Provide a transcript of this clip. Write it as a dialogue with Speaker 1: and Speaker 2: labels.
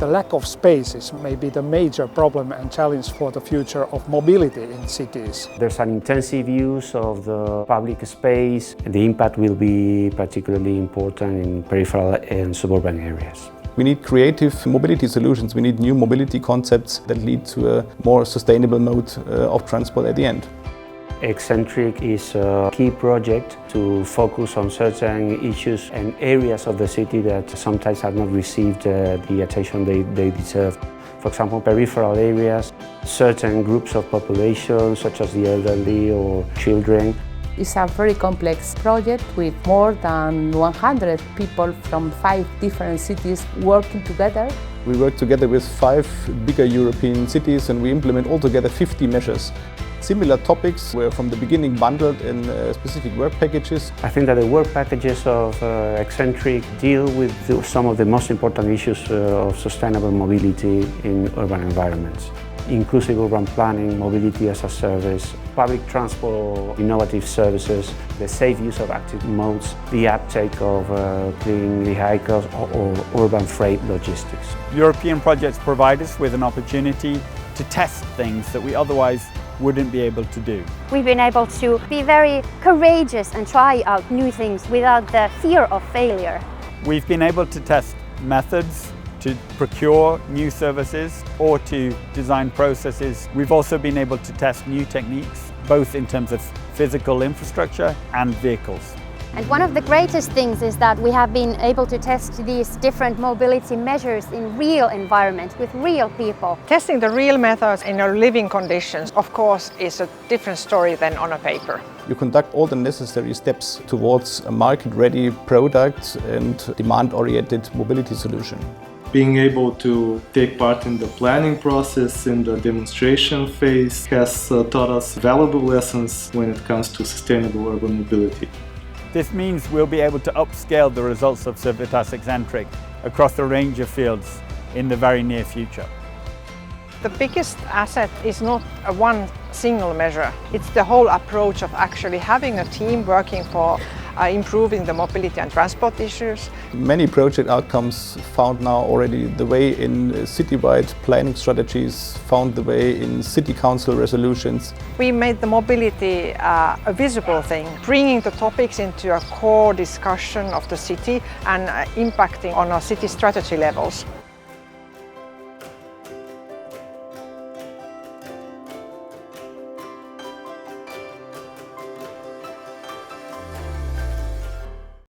Speaker 1: The lack of spaces may be the major problem and challenge for the future of mobility in cities.
Speaker 2: There's an intensive use of the public space. The impact will be particularly important in peripheral and suburban areas.
Speaker 3: We need creative mobility solutions. We need new mobility concepts that lead to a more sustainable mode of transport at the end.
Speaker 2: Eccentric is a key project to focus on certain issues and areas of the city that sometimes have not received the attention they deserve. For example, peripheral areas, certain groups of population such as the elderly or children.
Speaker 4: It's a very complex project with more than 100 people from 5 different cities working together.
Speaker 3: We work together with 5 bigger European cities and we implement altogether 50 measures. Similar topics were from the beginning bundled in specific work packages.
Speaker 2: I think that the work packages of Eccentric deal with some of the most important issues of sustainable mobility in urban environments. Inclusive urban planning, mobility as a service, public transport, innovative services, the safe use of active modes, the uptake of clean vehicles or urban freight logistics.
Speaker 5: European projects provide us with an opportunity to test things that we otherwise wouldn't be able to do.
Speaker 6: We've been able to be very courageous and try out new things without the fear of failure.
Speaker 5: We've been able to test methods to procure new services or to design processes. We've also been able to test new techniques, both in terms of physical infrastructure and vehicles.
Speaker 6: And one of the greatest things is that we have been able to test these different mobility measures in real environments with real people.
Speaker 7: Testing the real methods in our living conditions, of course, is a different story than on a paper.
Speaker 3: You conduct all the necessary steps towards a market-ready product and demand-oriented mobility solution.
Speaker 8: Being able to take part in the planning process in the demonstration phase has taught us valuable lessons when it comes to sustainable urban mobility.
Speaker 5: This means we'll be able to upscale the results of CIVITAS ECCENTRIC across a range of fields in the very near future.
Speaker 7: The biggest asset is not one single measure. It's the whole approach of actually having a team working for improving the mobility and transport issues.
Speaker 3: Many project outcomes found now already the way in citywide planning strategies, found the way in city council resolutions.
Speaker 7: We made the mobility a visible thing, bringing the topics into a core discussion of the city and impacting on our city strategy levels.